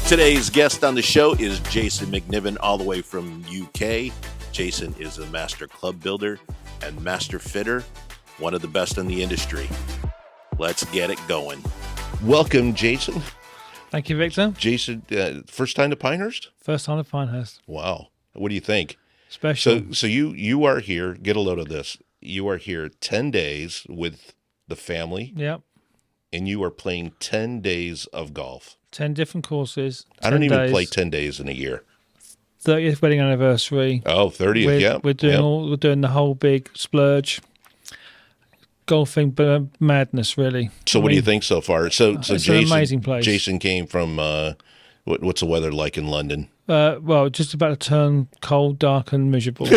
Today's guest on the show is Jason MacNiven, all the way from UK. Jason is a master club builder and master fitter, one of the best in the industry. Let's get it going. Welcome, Jason. Thank you, Victor. Jason, first time to Pinehurst? First time to Pinehurst. Wow. What do you think? Special. So you are here, get a load of this. You are here 10 days with the family. Yep. And you are playing 10 days of golf. 10 different courses. I don't even play 10 days in a year. 30th wedding anniversary. Oh, 30th, yeah. We're doing the whole big splurge. Golfing madness, really. So what do you think so far? So it's Jason, an amazing place. Jason came from, what's the weather like in London? Well, just about to turn cold, dark, and miserable,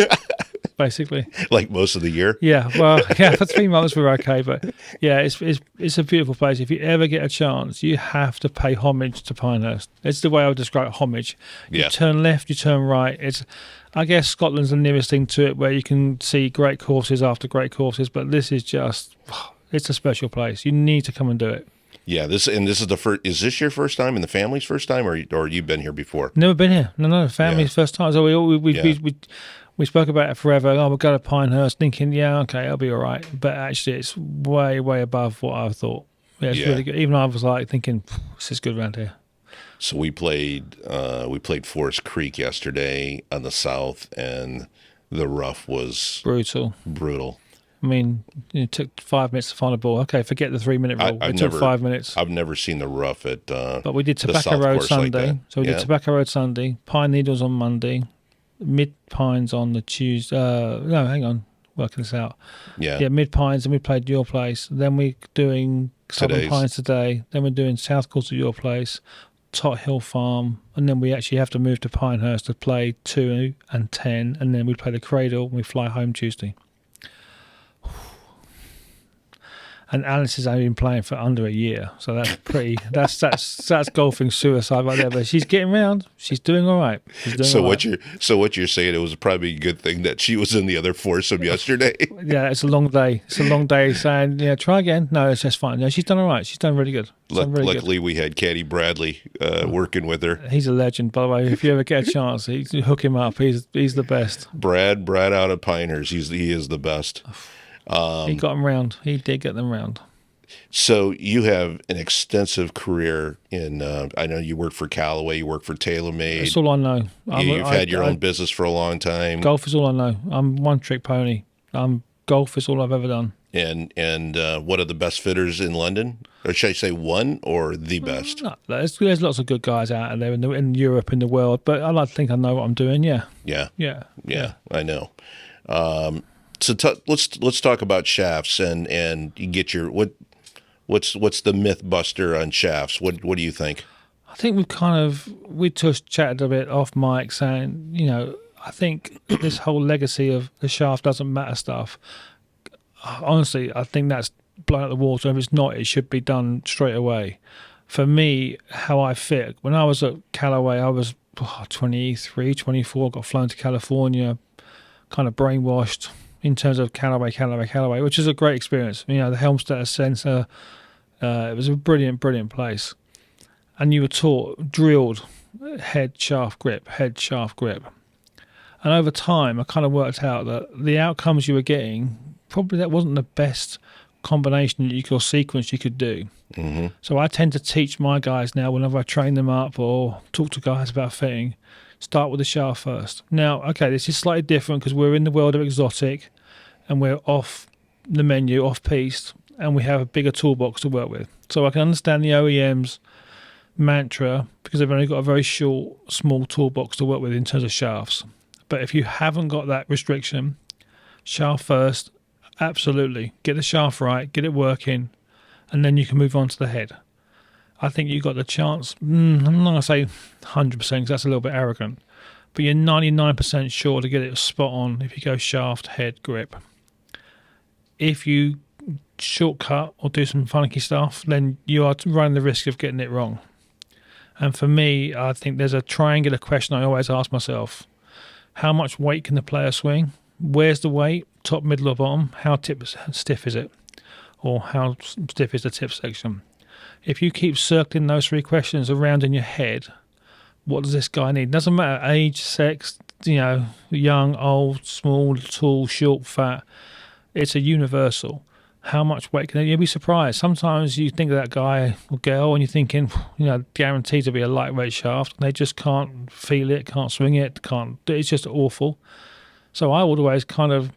basically. Like most of the year? Yeah, well, yeah, for 3 months we're okay, but yeah, it's a beautiful place. If you ever get a chance, you have to pay homage to Pinehurst. It's the way I would describe homage. You turn left, you turn right. I guess Scotland's the nearest thing to it, where you can see great courses after great courses, but this is just, it's a special place. You need to come and do it. Yeah, this is the first. Is this your first time and the family's first time, or you've been here before? Never been here. No, family's first time. So we spoke about it forever. Oh, we'll go to Pinehurst, thinking, yeah, okay, I'll be all right. But actually, it's way, way above what I thought. Yeah, it's really good. Even I was like thinking, this is good around here. So we played Forest Creek yesterday on the south, and the rough was brutal. I mean, it took 5 minutes to find a ball. Okay, forget the 3-minute rule. It took 5 minutes. I've never seen the rough at but we did Tobacco Road Sunday. Like so we did Tobacco Road Sunday, Pine Needles on Monday, Mid Pines on the Tuesday. No, hang on. Working this out. Yeah, Mid Pines, and we played your place. Then we're doing Southern Pines today. Then we're doing South Course at your place, Tot Hill Farm, and then we actually have to move to Pinehurst to play 2 and 10, and then we play the Cradle and we fly home Tuesday. And Alice has only been playing for under a year, so that's pretty. that's golfing suicide right there. But she's getting round. She's doing all right. What you're saying? It was probably a good thing that she was in the other foursome yesterday. Yeah, it's a long day. It's a long day saying, yeah, try again. No, it's just fine. No, she's done all right. She's done really good. Luckily, we had Caddy Bradley working with her. He's a legend, by the way. If you ever get a chance, hook him up. He's the best. Brad out of Pinehurst. He is the best. He got them round. He did get them round. So you have an extensive career in. I know you work for Callaway. You work for TaylorMade. That's all I know. You've had your own business for a long time. Golf is all I know. I'm one trick pony. Golf is all I've ever done. And one of the best fitters in London, or should I say one or the best? No, there's lots of good guys out there in Europe, in the world. But I like to think I know what I'm doing. Yeah. I know. So let's talk about shafts and you get your what's the myth buster on shafts? What do you think? I think we just chatted a bit off mic saying, I think this whole legacy of the shaft doesn't matter stuff. Honestly, I think that's blown out the water. If it's not, it should be done straight away. For me, how I fit, when I was at Callaway, I was 23, 24, got flown to California, kind of brainwashed in terms of Callaway, which is a great experience. The Helmstetter Centre, it was a brilliant, brilliant place. And you were drilled, head, shaft, grip. And over time, I kind of worked out that the outcomes you were getting, probably that wasn't the best combination or sequence you could do. Mm-hmm. So I tend to teach my guys now, whenever I train them up or talk to guys about fitting, start with the shaft first. Now, okay, this is slightly different because we're in the world of exotic and we're off the menu, off-piste, and we have a bigger toolbox to work with. So I can understand the OEM's mantra because they've only got a very short, small toolbox to work with in terms of shafts. But if you haven't got that restriction, shaft first, absolutely. Get the shaft right, get it working, and then you can move on to the head. I think you got the chance. I'm not going to say 100% because that's a little bit arrogant, but you're 99% sure to get it spot on if you go shaft, head, grip. If you shortcut or do some funky stuff, then you are running the risk of getting it wrong. And for me, I think there's a triangular question I always ask myself. How much weight can the player swing? Where's the weight? Top, middle or bottom? How stiff is it? Or how stiff is the tip section? If you keep circling those three questions around in your head, what does this guy need? Doesn't matter age, sex, young, old, small, tall, short, fat. It's a universal. How much weight can you'll be surprised. Sometimes you think of that guy or girl and you're thinking, guaranteed to be a lightweight shaft. They just can't feel it, can't swing it, it's just awful. So I would always kind of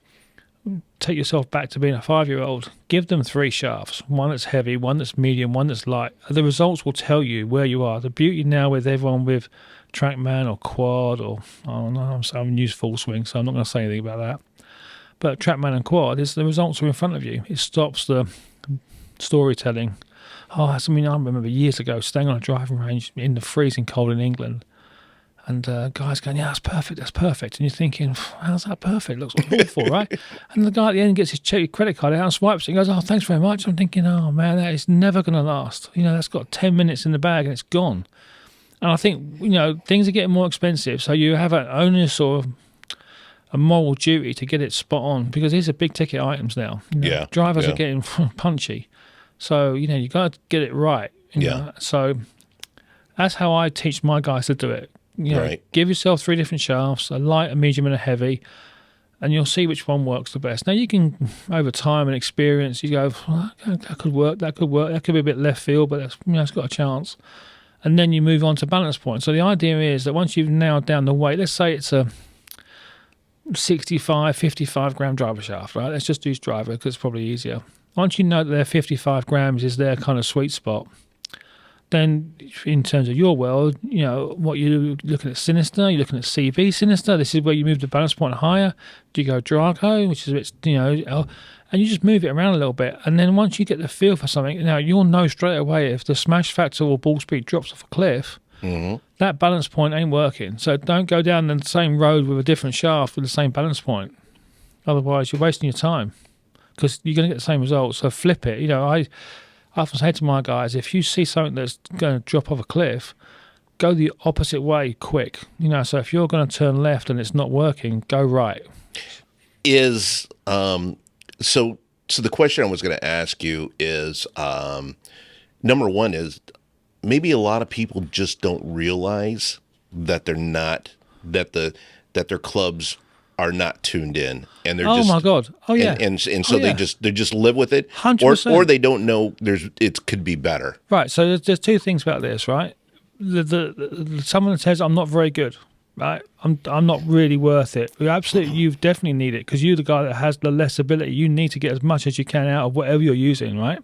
take yourself back to being a 5-year-old. Give them 3 shafts, one that's heavy, one that's medium, one that's light. The results will tell you where you are. The beauty now with everyone with TrackMan or Quad or, I'm used full swing, so I'm not going to say anything about that. But TrackMan and Quad, the results are in front of you. It stops the storytelling. I remember years ago staying on a driving range in the freezing cold in England, and guys going, "Yeah, that's perfect." And you're thinking, "How's that perfect? Looks awful, right?" And the guy at the end gets his credit card out and swipes it and goes, "Oh, thanks very much." I'm thinking, "Oh man, that is never going to last. That's got 10 minutes in the bag and it's gone." And I think things are getting more expensive, so you have an onus or a moral duty to get it spot on, because these are big ticket items now. Drivers are getting punchy, so you got to get it right. So that's how I teach my guys to do it. Give yourself 3 different shafts, a light, a medium, and a heavy, and you'll see which one works the best. Now you can, over time and experience, you go, that could work, that could be a bit left field, but it's got a chance. And then you move on to balance point. So the idea is that once you've nailed down the weight, let's say it's a 65, 55 gram driver shaft, right? Let's just use driver because it's probably easier. Once you know that their 55 grams is their kind of sweet spot, then in terms of your world, what you're looking at Sinister, you're looking at CB Sinister. This is where you move the balance point higher. Do you go Draco, which is a bit, and you just move it around a little bit. And then once you get the feel for something, now you'll know straight away if the smash factor or ball speed drops off a cliff, that balance point ain't working. So don't go down the same road with a different shaft with the same balance point. Otherwise, you're wasting your time because you're going to get the same results. So flip it. I often say to my guys, if you see something that's going to drop off a cliff, go the opposite way quick. So if you're going to turn left and it's not working, go right. So the question I was going to ask you is, number one is, maybe a lot of people just don't realize that that their clubs are not tuned in, and they're my god, and so they just live with it, 100%. or they don't know it could be better. Right. So there's 2 things about this, right? Someone that says I'm not very good, right? I'm not really worth it. You definitely need it because you're the guy that has the less ability. You need to get as much as you can out of whatever you're using, right?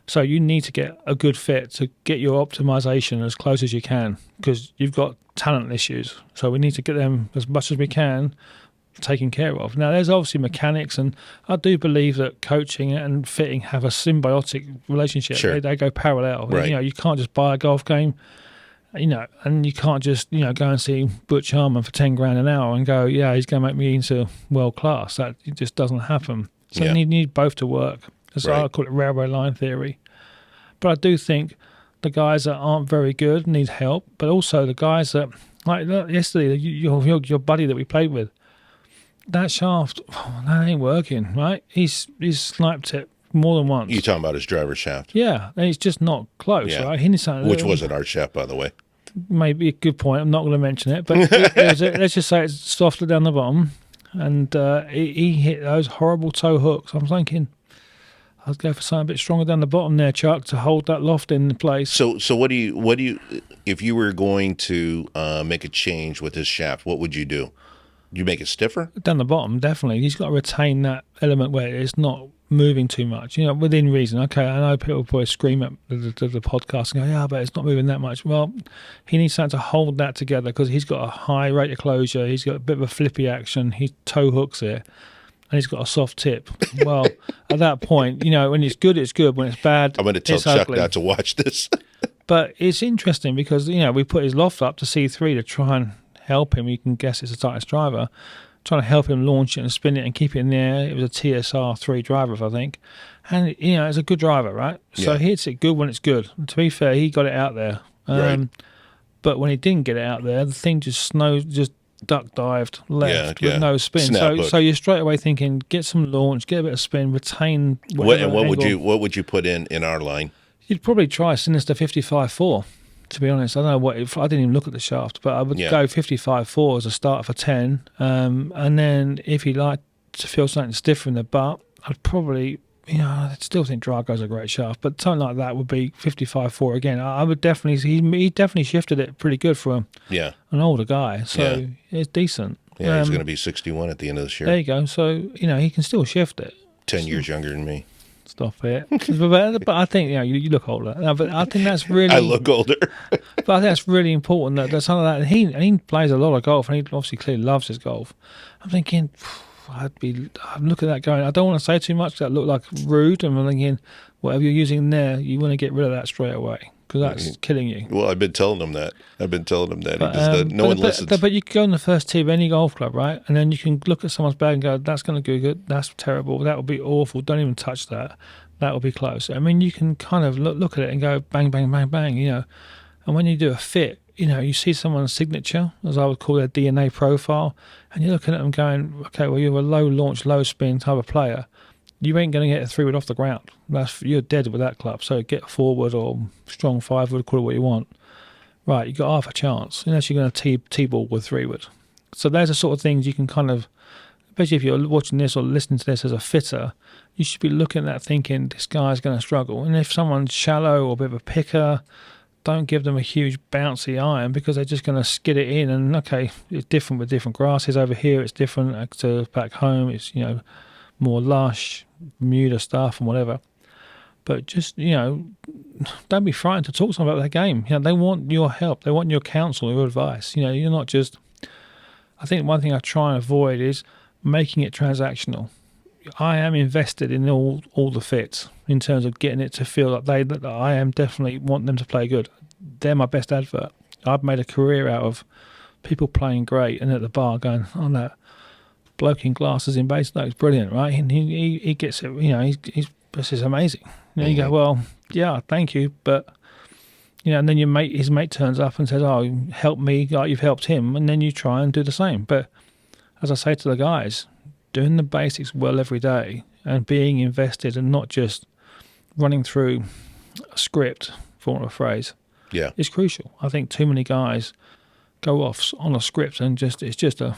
So you need to get a good fit to get your optimization as close as you can because you've got talent issues. So we need to get them as much as we can taken care of. Now, there's obviously mechanics, and I do believe that coaching and fitting have a symbiotic relationship. Sure. They go parallel. Right. You can't just buy a golf game, and you can't just, go and see Butch Harmon for 10 grand an hour and go, yeah, he's going to make me into world class. That it just doesn't happen. So you need both to work. So I call it railway line theory. But I do think the guys that aren't very good need help, but also the guys that, like yesterday, your buddy that we played with, that shaft, that ain't working, right? He's sniped it more than once. You talking about his driver shaft? Yeah, and it's just not close, right? He needs something, which wasn't our shaft, by the way. Maybe a good point. I'm not going to mention it, but let's just say it's softer down the bottom, and he hit those horrible toe hooks. I'm thinking, I'd go for something a bit stronger down the bottom there, Chuck, to hold that loft in place. So what do you, if you were going to make a change with his shaft, what would you do? You make it stiffer? Down the bottom, definitely. He's got to retain that element where it's not moving too much, within reason. Okay, I know people will probably scream at the podcast and go, yeah, but it's not moving that much. Well, he needs something to hold that together because he's got a high rate of closure. He's got a bit of a flippy action. He toe hooks it. And he's got a soft tip. Well, at that point, when it's good, it's good. When it's bad, I'm going to tell Chuck not to watch this. But it's interesting because, we put his loft up to C3 to try and help him. You can guess it's a Titus driver. Trying to help him launch it and spin it and keep it in the air. It was a TSR 3 driver, I think. And, it's a good driver, right? So he hits it good when it's good. And to be fair, he got it out there. Right. But when he didn't get it out there, the thing just duck dived left with no spin. So you're straight away thinking, get some launch, get a bit of spin, retain. What would you put in our line? You'd probably try Sinister 55-4. To be honest, I don't know what. If I didn't even look at the shaft, but I would go 55.4 as a starter for 10, and then if you like to feel something stiffer in the butt, I'd probably, I still think Drago's a great shaft, but something like that would be 55.4 again. I would definitely. He definitely shifted it pretty good for an older guy, so it's decent. Yeah, he's going to be 61 at the end of this year. There you go. So he can still shift it. 10 years younger than me. Stop it. But I think you look older. No, but I think that's really. I look older. But I think that's really important. That something like that. And he plays a lot of golf, and he obviously clearly loves his golf. I'm thinking, I'm looking at that going. I don't want to say too much because that look like rude. And I'm thinking, whatever you're using there, you want to get rid of that straight away because that's killing you. Well, I've been telling him that. But, he just no one listens. But you can go on the first tee of any golf club, right? And then you can look at someone's bag and go, that's going to go good. That's terrible. That would be awful. Don't even touch that. That will be close. I mean, you can kind of look at it and go bang, bang, bang, bang, And when you do a fit, you see someone's signature, as I would call their DNA profile, and you're looking at them going, okay, well, you're a low launch, low spin type of player. You ain't going to get a 3-wood off the ground. You're dead with that club. So get a 4-wood or strong 5-wood, call it what you want. Right, you got half a chance, unless you're going to T-ball with 3-wood. So there's the sort of things you can kind of, especially if you're watching this or listening to this as a fitter, you should be looking at that thinking, this guy's going to struggle. And if someone's shallow or a bit of a picker, don't give them a huge bouncy iron because they're just going to skid it in. And, okay, it's different with different grasses. Over here, it's different to back home. It's, more lush, Bermuda stuff and whatever. But just, don't be frightened to talk to them about their game. They want your help. They want your counsel, your advice. You're not just... I think one thing I try and avoid is making it transactional. I am invested in all the fits in terms of getting it to feel like that I am definitely want them to play good. They're my best advert. I've made a career out of people playing great and at the bar going, oh, that bloke in glasses in base looks brilliant, right? And he gets it, he's this is amazing. You go, well, yeah, thank you, but and then his mate turns up and says, oh, help me like you've helped him, and then you try and do the same. But as I say to the guys, doing the basics well every day and being invested and not just running through a script, for want of a phrase, is crucial. I think too many guys go off on a script and it's just a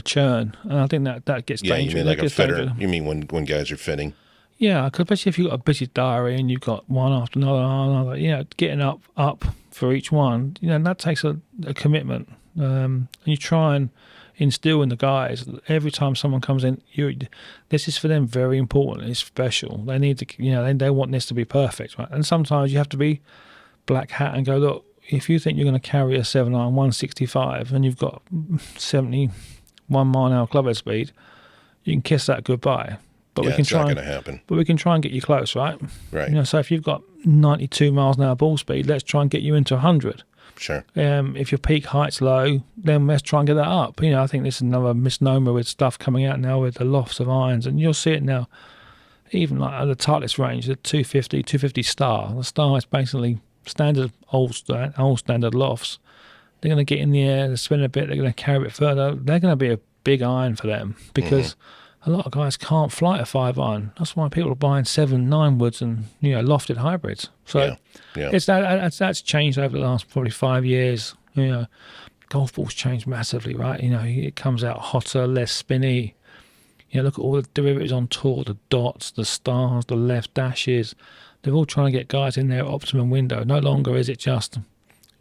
churn, and I think that gets dangerous. You mean like a fitter? You mean when guys are fitting? Yeah, because especially if you've got a busy diary and you've got one after another, getting up for each one, that takes a commitment. And you try and instill in the guys every time someone comes in, this is for them very important. It's special. They need to, they want this to be perfect, right? And sometimes you have to be black hat and go, look, if you think you're going to carry a 7-iron 165 and you've got 71 mile an hour clubhead speed, you can kiss that goodbye. But we can try. It's not going to happen. But we can try and get you close, right? Right. So if you've got 92 miles an hour ball speed, let's try and get you into 100. Sure. If your peak height's low, then let's try and get that up. I think this is another misnomer with stuff coming out now with the lofts of irons, and you'll see it now. Even like at the tightest range, the 250 star. The star is basically standard old standard lofts. They're going to get in the air, they spin a bit, they're going to carry a bit further. They're going to be a big iron for them because a lot of guys can't flight a 5-iron. That's why people are buying 7, 9 woods and lofted hybrids. So that's changed over the last probably 5 years. Golf balls changed massively, right? It comes out hotter, less spinny. Look at all the derivatives on tour, the dots, the stars, the left dashes. They're all trying to get guys in their optimum window. No longer is it just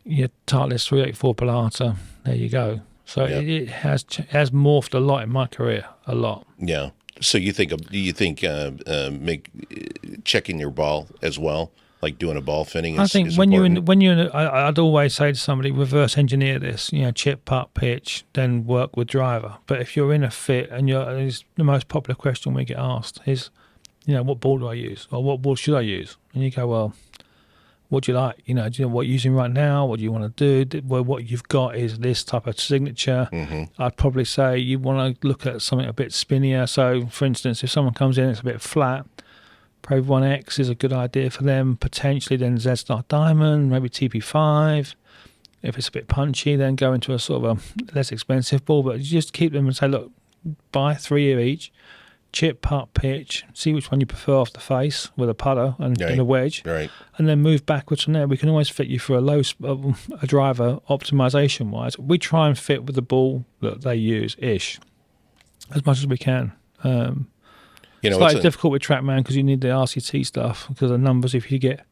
your Titleist 384 Palata. There you go. So it has morphed a lot in my career, a lot. Yeah. So do you think checking your ball as well, like doing a ball fitting? I think I'd always say to somebody, reverse engineer this. Chip, putt, pitch, then work with driver. But if you're in a fit, and it's the most popular question we get asked is, what ball do I use, or what ball should I use? And you go, well, what do you like? Do you know what you're using right now? What do you want to do? Well, what you've got is this type of signature. I'd probably say you want to look at something a bit spinnier. So, for instance, if someone comes in, it's a bit flat, Pro 1X is a good idea for them. Potentially then Z-Star Diamond, maybe TP5. If it's a bit punchy, then go into a sort of a less expensive ball. But you just keep them and say, look, buy 3 of each. chip, putt, pitch, see which one you prefer off the face with a putter and a wedge, and then move backwards from there. We can always fit you for a driver optimization wise. We try and fit with the ball that they use as much as we can. It's slightly difficult with TrackMan because you need the RCT stuff because the numbers, if you get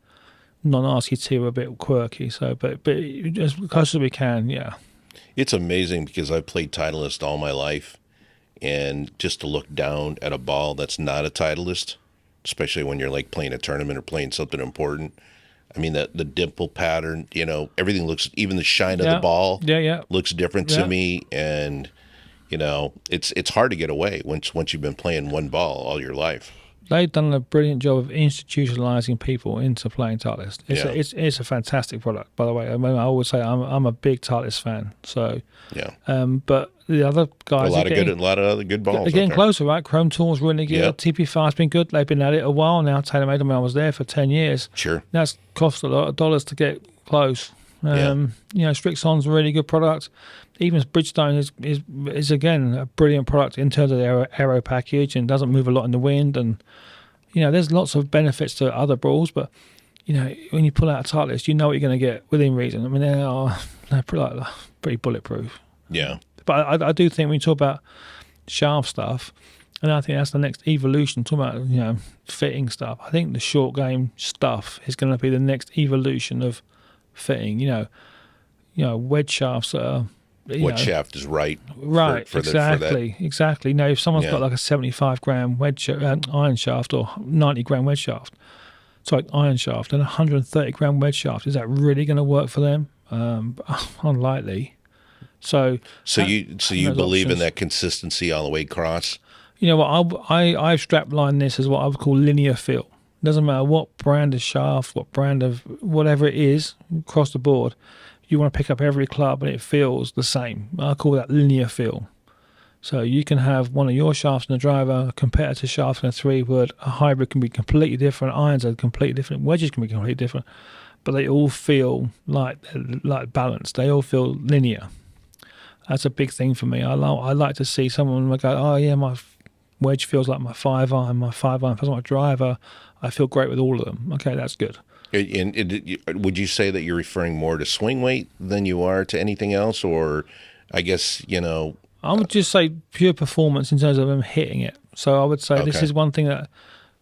non-RCT, are a bit quirky. So, but as close as we can, yeah. It's amazing because I've played Titleist all my life, and just to look down at a ball that's not a Titleist, especially when you're like playing a tournament or playing something important. I mean, the dimple pattern, everything looks, even the shine of the ball looks different to me. And, it's hard to get away once you've been playing one ball all your life. They've done a brilliant job of institutionalizing people into playing Titleist. It's a fantastic product, by the way. I mean, I always say I'm a big Titleist fan. So, but the other guys, a lot of other good balls. They're getting closer, right? Chrome Tour's really good. Yep. TP5's been good. They've been at it a while now. TaylorMade, I mean, I was there for 10 years. Sure, that's cost a lot of dollars to get close. Strixon's a really good product. Even Bridgestone is again a brilliant product in terms of the aero package and doesn't move a lot in the wind. And there's lots of benefits to other balls, but when you pull out a Titleist, you know what you're going to get within reason. I mean, they're pretty bulletproof. Yeah. But I do think when you talk about shaft stuff, and I think that's the next evolution, talking about fitting stuff. I think the short game stuff is going to be the next evolution of fitting. Wedge shafts are. What shaft is right? Right, for exactly. Now, if someone's got like a 75-gram wedge iron shaft or 90-gram wedge shaft, iron shaft, and a 130-gram wedge shaft, is that really going to work for them? Unlikely. So you believe options. In that consistency all the way across? You know what? I've straplined this as what I would call linear feel. Doesn't matter what brand of shaft, what brand of whatever it is across the board. You want to pick up every club and it feels the same. I call that linear feel. So you can have one of your shafts in a driver, a competitor shaft in a 3-wood, a hybrid can be completely different, irons are completely different, wedges can be completely different, but they all feel like balanced. They all feel linear. That's a big thing for me. I like to see someone go, oh yeah, my wedge feels like my 5-iron, my 5-iron feels like my driver. I feel great with all of them. Okay, that's good. And would you say that you're referring more to swing weight than you are to anything else? Or I guess, I would just say pure performance in terms of them hitting it. So I would say this is one thing that,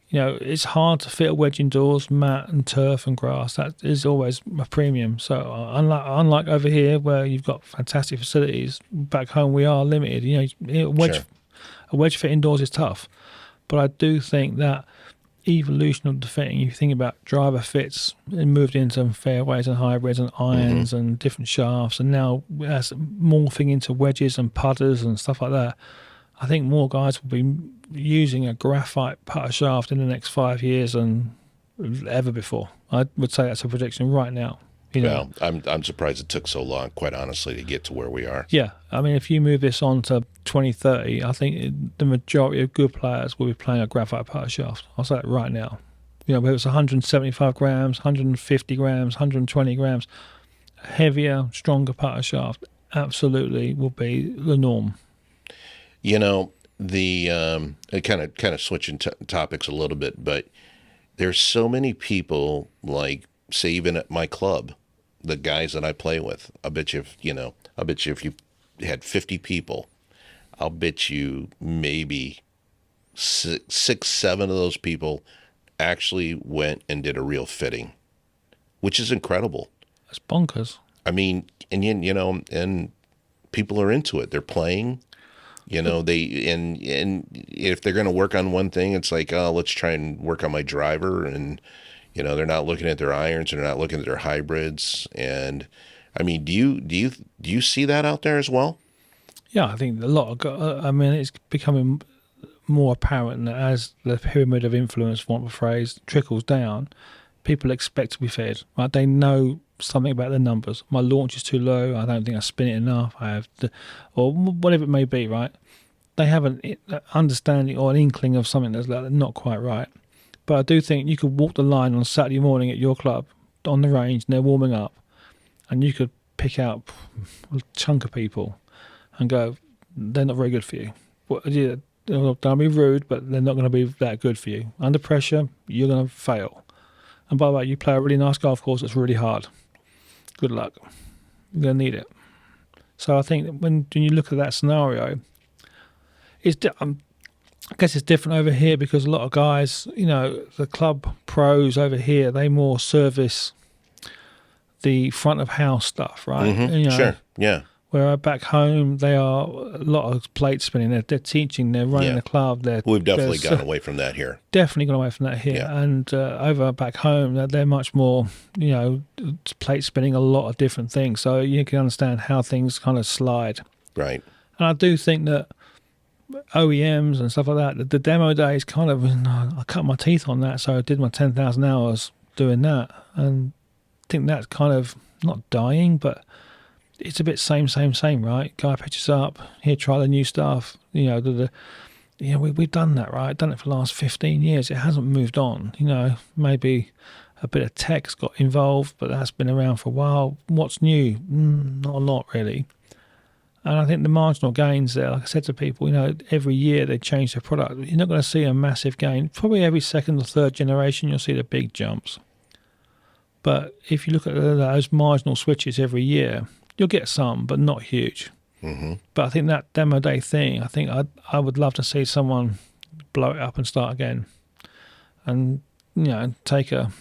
it's hard to fit a wedge indoors, mat and turf and grass. That is always a premium. So unlike over here where you've got fantastic facilities, back home we are limited. A wedge fit indoors is tough. But I do think that evolution of the fitting, you think about driver fits and moved into fairways and hybrids and irons and different shafts, and now that's morphing into wedges and putters and stuff like that. I think more guys will be using a graphite putter shaft in the next 5 years than ever before. I would say that's a prediction right now. Well, I'm surprised it took so long, quite honestly, to get to where we are. Yeah, I mean, if you move this on to 2030, I think the majority of good players will be playing a graphite putter shaft. I'll say it right now. Whether it's 175 grams, 150 grams, 120 grams, heavier, stronger putter shaft absolutely will be the norm. The kind of switching topics a little bit, but there's so many people, like, say, even at my club, the guys that I play with, I bet you if you had 50 people, I'll bet you maybe 6, 7 of those people actually went and did a real fitting, which is incredible. That's bonkers. I mean, and people are into it. They're playing, and if they're going to work on one thing, it's like, oh, let's try and work on my driver. And, they're not looking at their irons. They're not looking at their hybrids. And I mean, do you see that out there as well? Yeah, I think a lot of, it's becoming more apparent that as the pyramid of influence, for want of a phrase, trickles down, people expect to be fed. Right? They know something about the numbers. My launch is too low. I don't think I spin it enough. Or whatever it may be. Right? They have an understanding or an inkling of something that's not quite right. But I do think you could walk the line on Saturday morning at your club on the range, and they're warming up, and you could pick out a chunk of people and go, they're not very good for you. Don't be rude, but they're not going to be that good for you. Under pressure, you're going to fail. And by the way, you play a really nice golf course that's really hard. Good luck. You're going to need it. So I think when you look at that scenario, I guess it's different over here because a lot of guys, the club pros over here, they more service the front of house stuff, right? Mm-hmm. Sure, yeah. Where back home, they are a lot of plate spinning. They're teaching, they're running the club. We've definitely gone away from that here. Definitely gone away from that here. Yeah. And over back home, they're much more, plate spinning a lot of different things. So you can understand how things kind of slide. Right. And I do think that OEMs and stuff like that, the demo day is kind of, I cut my teeth on that. So I did my 10,000 hours doing that. And I think that's kind of not dying, but it's a bit same, right? Guy pitches up, here, try the new stuff. We've done that, right? Done it for the last 15 years. It hasn't moved on. Maybe a bit of tech's got involved, but that's been around for a while. What's new? Not a lot, really. And I think the marginal gains there, like I said to people, every year they change their product. You're not going to see a massive gain. Probably every second or third generation, you'll see the big jumps. But if you look at those marginal switches every year, you'll get some, but not huge. Mm-hmm. But I think that demo day thing, I would love to see someone blow it up and start again, and take a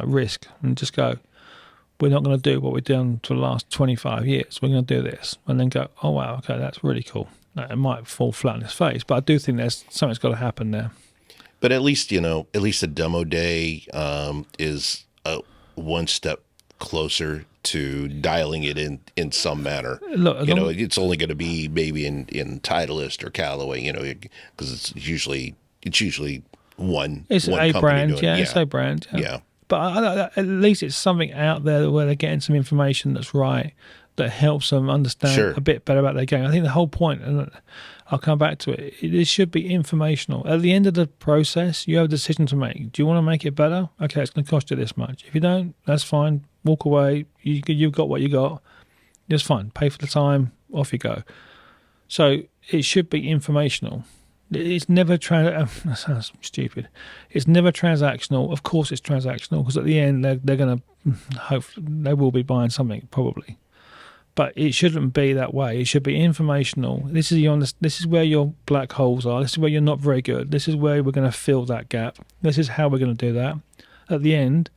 risk and just go. We're not going to do what we've done for the last 25 years. We're going to do this, and then go. Oh wow, okay, that's really cool. It might fall flat on its face, but I do think there's something's got to happen there. But at least a demo day is one step closer to dialing it in some manner. Look, it's only going to be maybe in Titleist or Callaway, because it's usually one. It's one a company brand, doing yeah. it. It's a brand, yeah. Yeah. But at least it's something out there where they're getting some information that's right, that helps them understand a bit better about their game. I think the whole point, and I'll come back to it, it should be informational. At the end of the process, you have a decision to make. Do you want to make it better? Okay, it's going to cost you this much. If you don't, that's fine. Walk away. You've got what you got. It's fine. Pay for the time. Off you go. So it should be informational. It's never that sounds stupid. It's never transactional. Of course, it's transactional because at the end they're going to hope they will be buying something probably. But it shouldn't be that way. It should be informational. This is where your black holes are. This is where you're not very good. This is where we're going to fill that gap. This is how we're going to do that. At the end,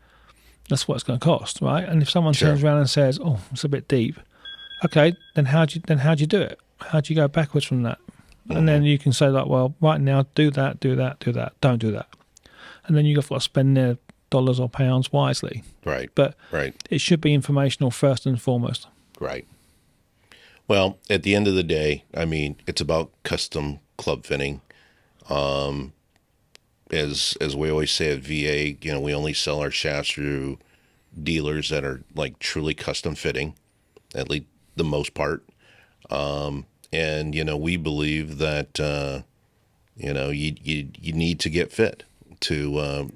that's what it's going to cost, right? And if someone turns around and says, "Oh, it's a bit deep," okay, then how'd you do it? How'd you go backwards from that? Mm-hmm. And then you can say like, "Well, right now, do that. Don't do that." And then you've got to spend their dollars or pounds wisely. Right. But right. It should be informational first and foremost. Right. Well, at the end of the day, I mean, it's about custom club fitting. As we always say at VA, we only sell our shafts through dealers that are like truly custom fitting, at least the most part. And we believe that you need to get fit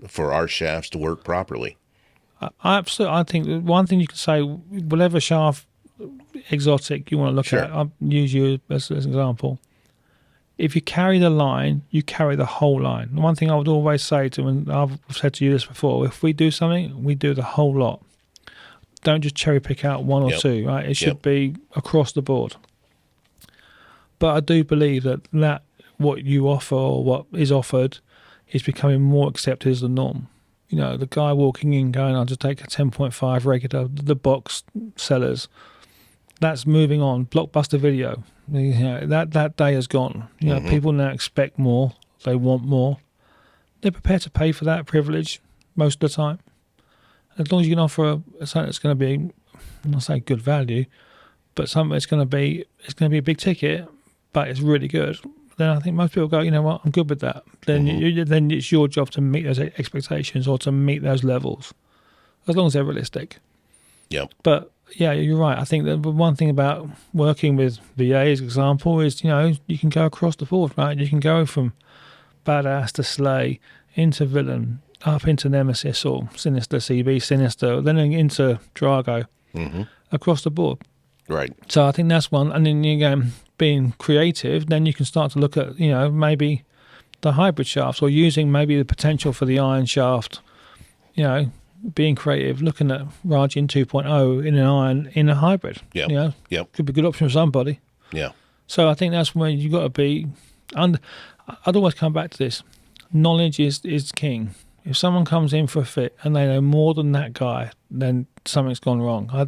for our shafts to work properly. Absolutely. I think one thing you can say, whatever shaft exotic you want to look at, I'll use you as an example. If you carry the line, you carry the whole line. The one thing I would always say to, and I've said to you this before, if we do something, we do the whole lot. Don't just cherry pick out one or two, right? It should be across the board. But I do believe that what you offer or what is offered is becoming more accepted as the norm. The guy walking in going, I'll just take a 10.5 regular, the box sellers. That's moving on. Blockbuster video. That day is gone. People now expect more. They want more. They're prepared to pay for that privilege most of the time. As long as you can offer something that's going to be, I'm not saying good value, but something that's going to be a big ticket, but it's really good. Then I think most people go, you know what, I'm good with that. Then then it's your job to meet those expectations or to meet those levels, as long as they're realistic. Yeah. But yeah, you're right. I think that one thing about working with VA, as an example, is you can go across the board, right? You can go from badass to slay into villain, up into nemesis or sinister, CB sinister, then into Drago, across the board. Right. So I think that's one. And then again, being creative, then you can start to look at, maybe the hybrid shafts, or using maybe the potential for the iron shaft, being creative, looking at Rajin 2.0 in an iron, in a hybrid. Yeah. Yep. Could be a good option for somebody. Yeah. So I think that's where you've got to be. And I'd always come back to this. Knowledge is king. If someone comes in for a fit and they know more than that guy, then something's gone wrong. You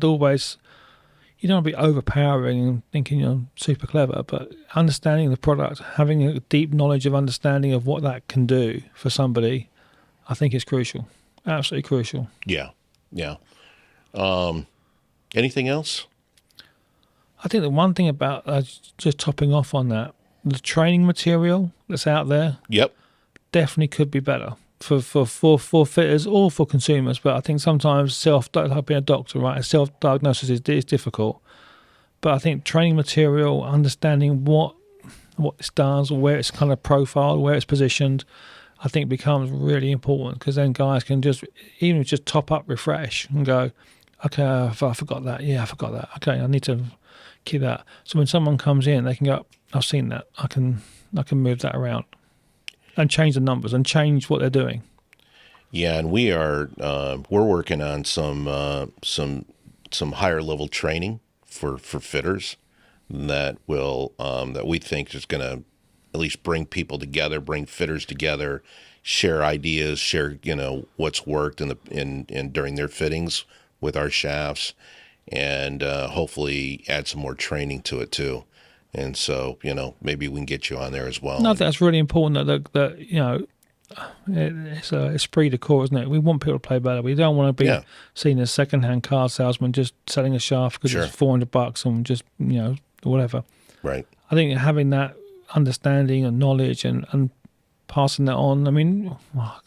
don't want to be overpowering and thinking you're super clever, but understanding the product, having a deep knowledge of understanding of what that can do for somebody, I think is crucial. Absolutely crucial. Yeah. Yeah. Anything else? I think the one thing about, just topping off on that, the training material that's out there, Yep. definitely could be better for fitters or for consumers. But I think sometimes like being a doctor, right? Self-diagnosis is difficult. But I think training material, understanding what this does, where it's kind of profiled, where it's positioned, I think becomes really important, because then guys can just top up, refresh, and go, okay, I forgot that. Yeah, I forgot that. Okay, I need to keep that. So when someone comes in, they can go, I've seen that. I can move that around and change the numbers and change what they're doing. Yeah, and we're working on some higher level training for fitters that will that we think is going to at least bring people together, bring fitters together, share ideas, share what's worked in during their fittings with our shafts, and hopefully add some more training to it too. And so, maybe we can get you on there as well. No, that's really important. That it's esprit de corps, isn't it? We want people to play better. We don't want to be seen as second-hand car salesman just selling a shaft because it's $400 and just whatever. Right. I think having that understanding and knowledge and passing that on. I mean,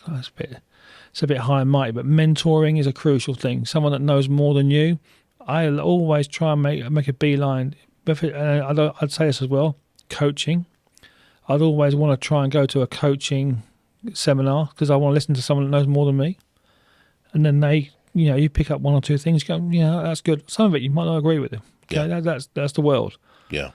it's a bit high and mighty, but mentoring is a crucial thing. Someone that knows more than you. I always try and make a beeline. I'd say this as well, coaching. I'd always want to try and go to a coaching seminar because I want to listen to someone that knows more than me. And then you pick up one or two things, you go, yeah, that's good. Some of it you might not agree with. Okay, that's the world. Yeah.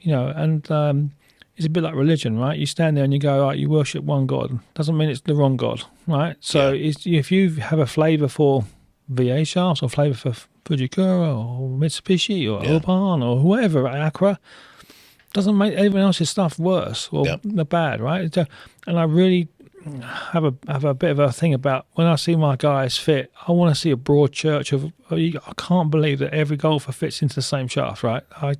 And it's a bit like religion, right? You stand there and you go, all right, you worship one God. Doesn't mean it's the wrong God, right? So if you have a flavour for VA shafts or flavour for Fujikura or Mitsubishi or Urban or whoever, Acura, doesn't make everyone else's stuff worse or bad, right? And I really have a bit of a thing about when I see my guys fit, I want to see a broad church of, I can't believe that every golfer fits into the same shaft, right? I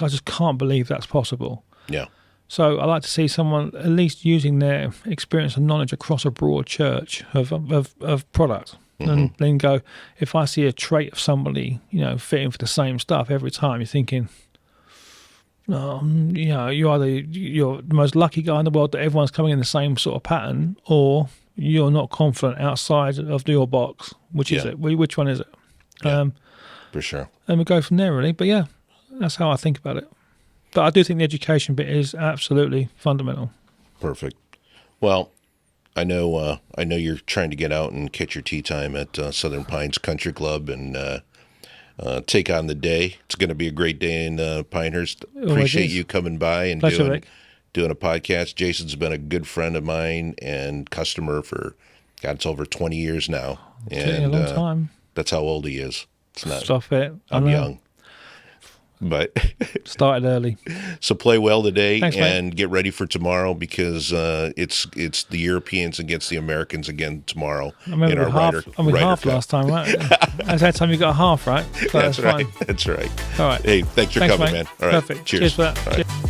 just can't believe that's possible. Yeah. So I like to see someone at least using their experience and knowledge across a broad church of product. And then go, if I see a trait of somebody, fitting for the same stuff every time, you're thinking, you're the most lucky guy in the world that everyone's coming in the same sort of pattern, or you're not confident outside of your box. Which is it? Which one is it? For sure. And we go from there, really. But that's how I think about it. But I do think the education bit is absolutely fundamental. Perfect. Well, I know you're trying to get out and catch your tee time at Southern Pines Country Club and take on the day. It's going to be a great day in Pinehurst. Appreciate you coming by and doing a podcast. Jason's been a good friend of mine and customer for, it's over 20 years now. And a long time. That's how old he is. It's not. Stop it. I'm young. But started early. So play well today. Thanks, and mate. Get ready for tomorrow because it's the Europeans against the Americans again tomorrow. I remember half last time, right? That's that time you got a half, right? So that's right. fine. That's right. All right. Hey, thanks for coming, mate. man. All right. Perfect. Cheers For that. All right. Cheers.